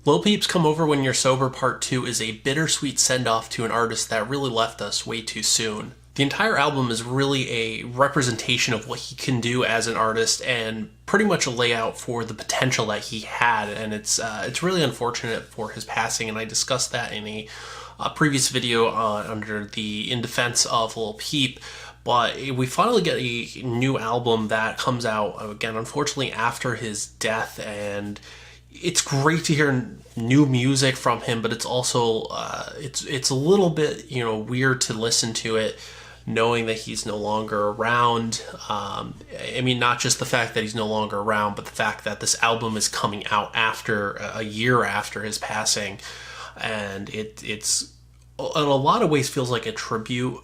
Lil Peep's Come Over When You're Sober Part 2 is a bittersweet send-off to an artist that really left us way too soon. The entire album is really a representation of what he can do as an artist and pretty much a layout for the potential that he had, and it's really unfortunate for his passing, and I discussed that in a previous video under the In Defense of Lil Peep. But we finally get a new album that comes out, again, unfortunately, after his death, and it's great to hear new music from him, but it's also it's a little bit weird to listen to it knowing that he's no longer around. I mean, not just the fact that he's no longer around, but the fact that this album is coming out after a year after his passing, and it's in a lot of ways feels like a tribute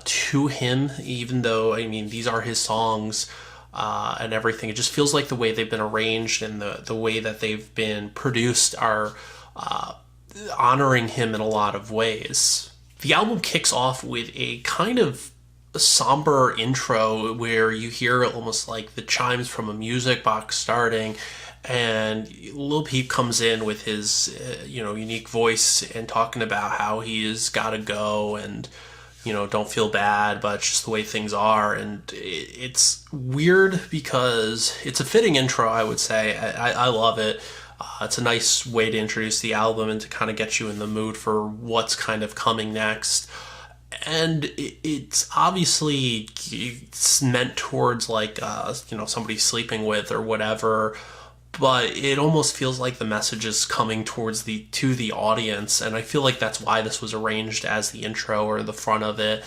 to him, even though, I mean, these are his songs and everything. It just feels like the way they've been arranged and the way that they've been produced are honoring him in a lot of ways. The album kicks off with a kind of somber intro where you hear almost like the chimes from a music box starting, and Lil Peep comes in with his unique voice and talking about how he's got to go and don't feel bad, but it's just the way things are. And it's weird because it's a fitting intro, I would say. I love it. It's a nice way to introduce the album and to kind of get you in the mood for what's kind of coming next. And it's obviously it's meant towards like somebody sleeping with or whatever, but it almost feels like the message is coming towards to the audience, and I feel like that's why this was arranged as the intro or the front of it.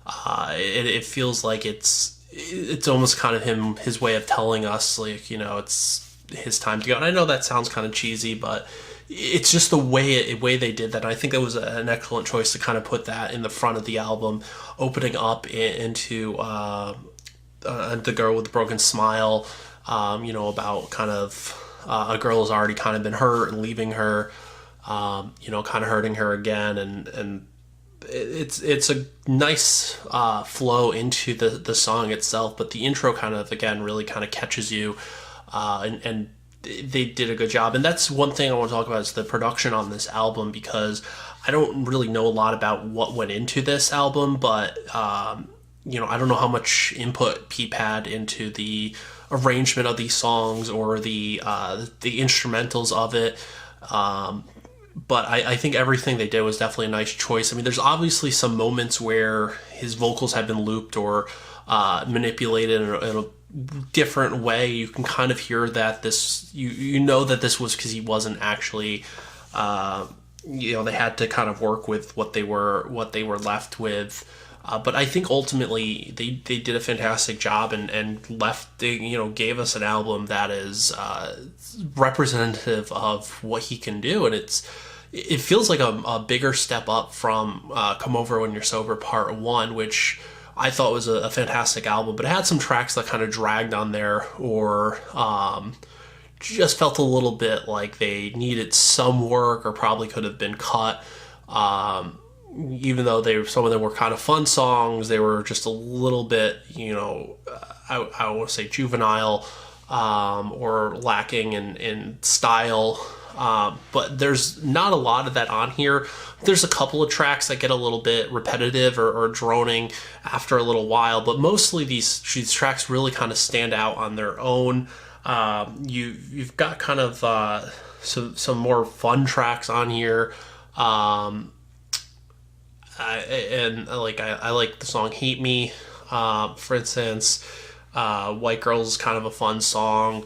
It feels like it's almost kind of his way of telling us, like, it's his time to go. And I know that sounds kind of cheesy, but it's just the way they did that. And I think that was an excellent choice to kind of put that in the front of the album, opening up into the girl with the broken smile. About kind of a girl who's already kind of been hurt and leaving her, kind of hurting her again, and it's a nice flow into the song itself. But the intro kind of, again, really kind of catches you, and they did a good job. And that's one thing I want to talk about is the production on this album, because I don't really know a lot about what went into this album, but I don't know how much input Peep had into the arrangement of these songs or the instrumentals of it. But I think everything they did was definitely a nice choice. I mean, there's obviously some moments where his vocals have been looped or manipulated in a different way. You can kind of hear that you know that this was because he wasn't actually, they had to kind of work with what they were left with. But I think ultimately they did a fantastic job and gave us an album that is representative of what he can do, and it feels like a bigger step up from Come Over When You're Sober Part 1, which I thought was a fantastic album, but it had some tracks that kind of dragged on there or just felt a little bit like they needed some work or probably could have been cut. Even though some of them were kind of fun songs, they were just a little bit, I want to say juvenile, or lacking in style. But there's not a lot of that on here. There's a couple of tracks that get a little bit repetitive or droning after a little while, but mostly these tracks really kind of stand out on their own. You've got kind of some more fun tracks on here. I like the song Hate Me, for instance. White Girls is kind of a fun song,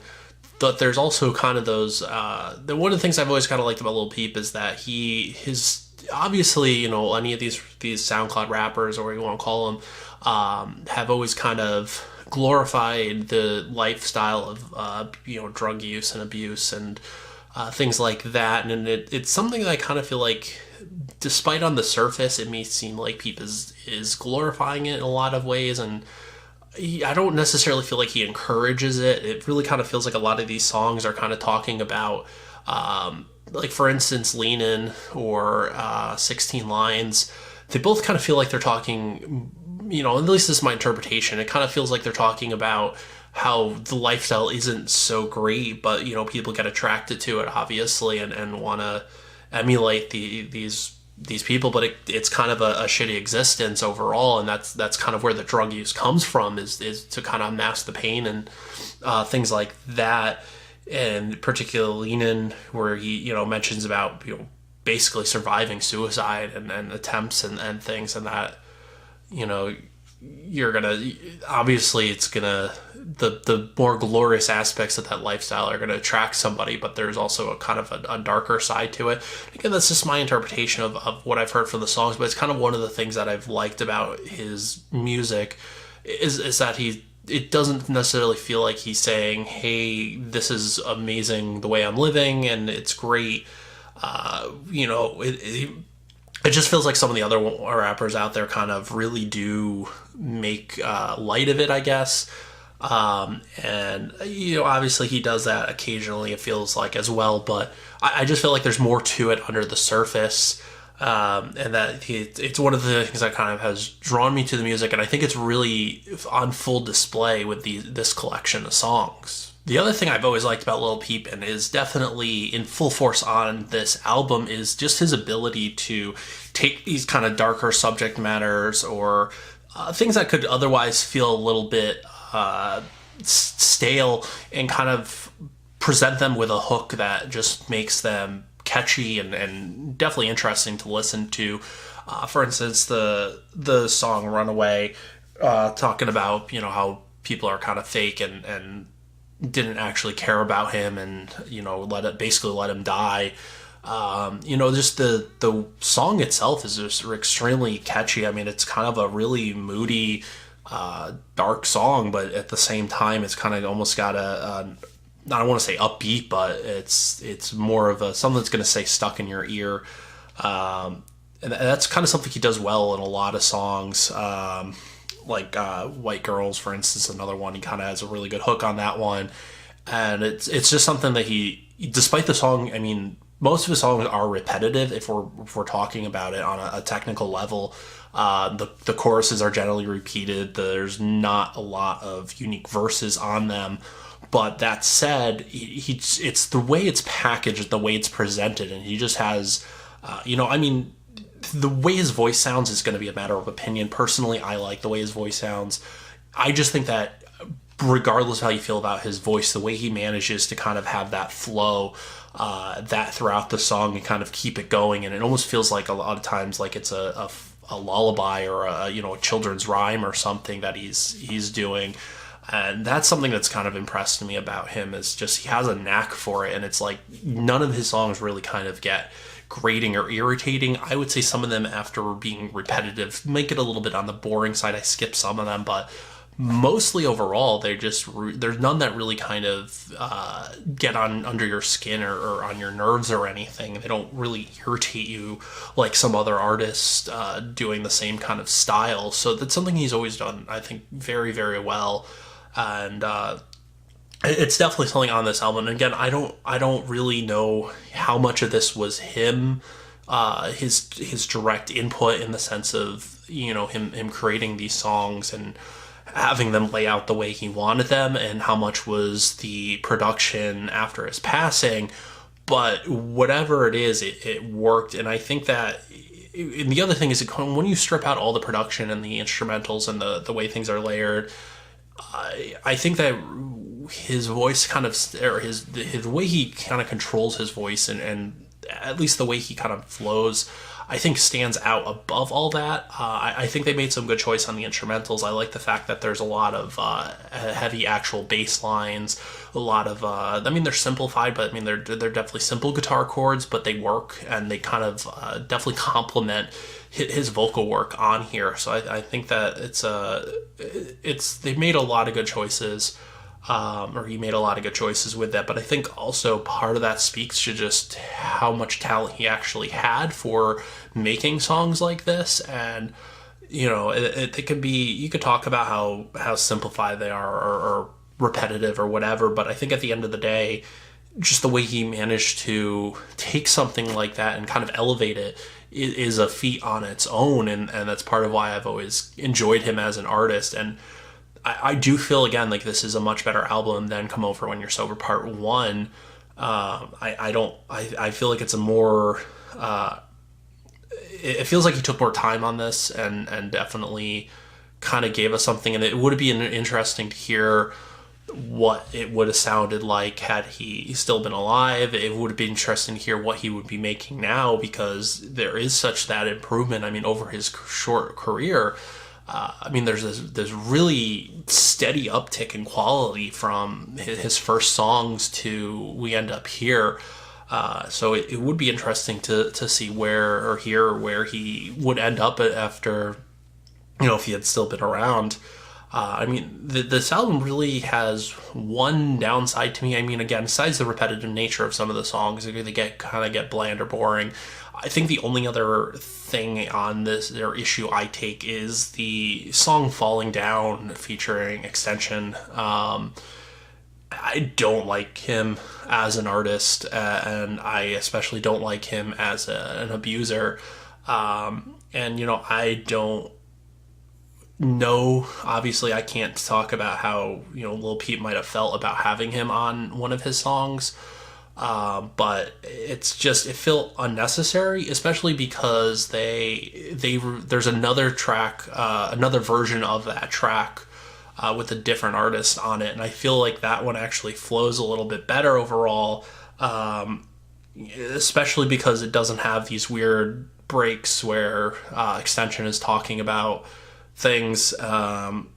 but there's also kind of those one of the things I've always kind of liked about Lil Peep is that his obviously, any of these SoundCloud rappers, or what you want to call them, have always kind of glorified the lifestyle of drug use and abuse and things like that, and it's something that I kind of feel like, despite on the surface it may seem like Peep is glorifying it in a lot of ways, and I don't necessarily feel like he encourages it. It really kind of feels like a lot of these songs are kind of talking about, like for instance, Lean In or 16 Lines. They both kind of feel like they're talking, at least this is my interpretation, it kind of feels like they're talking about how the lifestyle isn't so great, but people get attracted to it obviously and want to emulate these people, but it's kind of a shitty existence overall, and that's kind of where the drug use comes from, is to kind of mask the pain and things like that. And particularly Lenin, where he mentions about basically surviving suicide and attempts and things, and that you're gonna, obviously it's gonna, the more glorious aspects of that lifestyle are gonna attract somebody, but there's also a kind of a darker side to it. Again, that's just my interpretation of what I've heard from the songs, but it's kind of one of the things that I've liked about his music is that it doesn't necessarily feel like he's saying, hey, this is amazing the way I'm living and it's great. It just feels like some of the other rappers out there kind of really do make light of it, I guess. And obviously he does that occasionally, it feels like, as well, but I just feel like there's more to it under the surface. And that it's one of the things that kind of has drawn me to the music, and I think it's really on full display with this collection of songs. The other thing I've always liked about Lil Peep, and is definitely in full force on this album, is just his ability to take these kind of darker subject matters or things that could otherwise feel a little bit stale, and kind of present them with a hook that just makes them catchy and definitely interesting to listen to. For instance, the song Runaway, talking about how people are kind of fake and didn't actually care about him, and basically let him die. Just the song itself is just extremely catchy. I mean, it's kind of a really moody, dark song, but at the same time, it's kind of almost got I don't want to say upbeat, but it's more of something that's going to stay stuck in your ear. And that's kind of something he does well in a lot of songs. Like White Girls, for instance, another one. He kind of has a really good hook on that one. And it's just something that he, despite the song, I mean, most of his songs are repetitive if we're talking about it on a technical level. The choruses are generally repeated. There's not a lot of unique verses on them. But that said, it's the way it's packaged, the way it's presented, and he just has, the way his voice sounds is going to be a matter of opinion. Personally, I like the way his voice sounds. I just think that regardless of how you feel about his voice, the way he manages to kind of have that flow, that throughout the song, and kind of keep it going, and it almost feels like a lot of times like it's a lullaby or a children's rhyme or something that he's doing. And that's something that's kind of impressed me about him, is just he has a knack for it, and it's like none of his songs really kind of get grating or irritating. I would say some of them, after being repetitive, make it a little bit on the boring side. I skip some of them, but mostly overall, there's none that really kind of get under your skin or on your nerves or anything. They don't really irritate you like some other artists doing the same kind of style. So that's something he's always done, I think, very, very well. And it's definitely something on this album. And again, I don't really know how much of this was him, his direct input, in the sense of him creating these songs and having them lay out the way he wanted them, and how much was the production after his passing. But whatever it is, it worked. And I think that, and the other thing is, when you strip out all the production and the instrumentals and the way things are layered, I think that his voice kind of, or the way he kind of controls his voice, and at least the way he kind of flows, I think stands out above all that. I think they made some good choice on the instrumentals. I like the fact that there's a lot of heavy actual bass lines, a lot of, they're simplified, but they're definitely simple guitar chords, but they work, and they kind of definitely complement his vocal work on here. So I think that they've made a lot of good choices, or he made a lot of good choices with that. But I think also part of that speaks to just how much talent he actually had for making songs like this. And it could be, you could talk about how simplified they are, or repetitive or whatever, but I think at the end of the day, just the way he managed to take something like that and kind of elevate it is a feat on its own, and that's part of why I've always enjoyed him as an artist. And I do feel, again, like this is a much better album than Come Over When You're Sober Part 1. I feel like it's a more, it feels like he took more time on this and definitely kind of gave us something. And it would be interesting to hear what it would have sounded like had he still been alive. It would have been interesting to hear what he would be making now, because there is such that improvement. I mean, over his short career, I mean, there's this really steady uptick in quality from his first songs to We End Up Here. So it would be interesting to see where, or hear where he would end up after, if he had still been around. I mean, this album really has one downside to me. I mean, again, besides the repetitive nature of some of the songs, they kind of get bland or boring. I think the only other thing on this, their issue I take, is the song Falling Down featuring Extension. I don't like him as an artist, and I especially don't like him as an abuser. I don't know, obviously I can't talk about how, Lil Peep might have felt about having him on one of his songs. But it felt unnecessary, especially because there's another track, another version of that track, with a different artist on it. And I feel like that one actually flows a little bit better overall. Especially because it doesn't have these weird breaks where, Extension is talking about things. And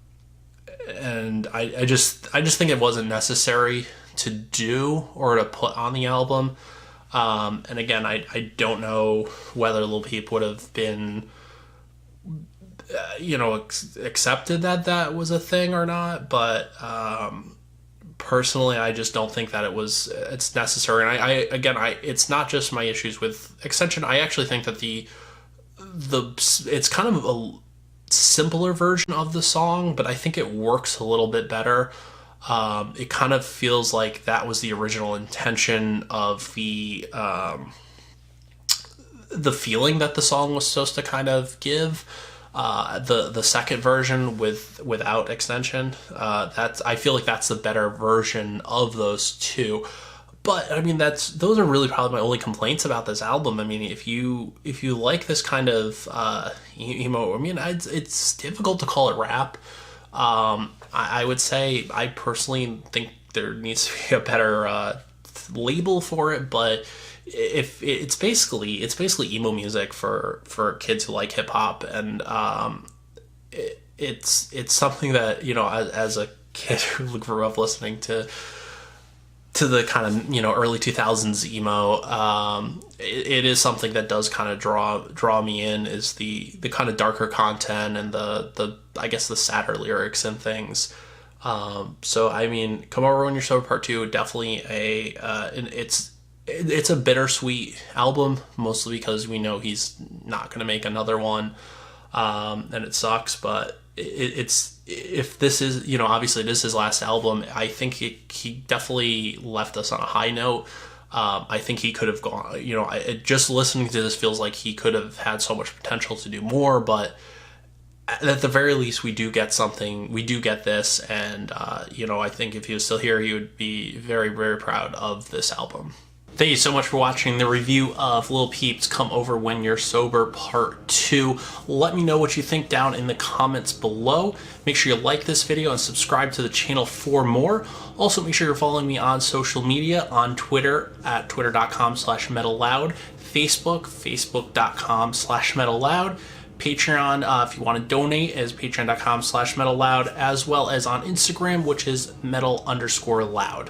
I just think it wasn't necessary to do or to put on the album. And again, I don't know whether Lil Peep would have been, accepted that was a thing or not. But personally, I just don't think that it's necessary. And it's not just my issues with Extension. I actually think that it's kind of a simpler version of the song, but I think it works a little bit better. It kind of feels like that was the original intention of the feeling that the song was supposed to kind of give. The second version without Extension, I feel like that's the better version of those two. But I mean, those are really probably my only complaints about this album. I mean, if you like this kind of emo, I mean, it's difficult to call it rap. I would say I personally think there needs to be a better label for it, but if it's basically emo music for kids who like hip hop, and it's something that, as a kid who grew up listening to the kind of, early 2000s emo, it is something that does kind of draw me in, is the kind of darker content and the I guess the sadder lyrics and things. So I mean, Come Over When You're Sober Part 2, definitely it's a bittersweet album, mostly because we know he's not going to make another one, and it sucks. But if this is, obviously this is his last album, I think he definitely left us on a high note. I think he could have gone, just listening to this feels like he could have had so much potential to do more, but at the very least, we do get something. We do get this, and I think if he was still here, he would be very, very proud of this album. Thank you so much for watching the review of Lil Peep's Come Over When You're Sober Part 2. Let me know what you think down in the comments below. Make sure you like this video and subscribe to the channel for more. Also, make sure you're following me on social media, on Twitter at twitter.com/Metalloud, Facebook.com/Metalloud, Patreon, if you want to donate, is patreon.com/Metalloud, as well as on Instagram, which is metal_loud.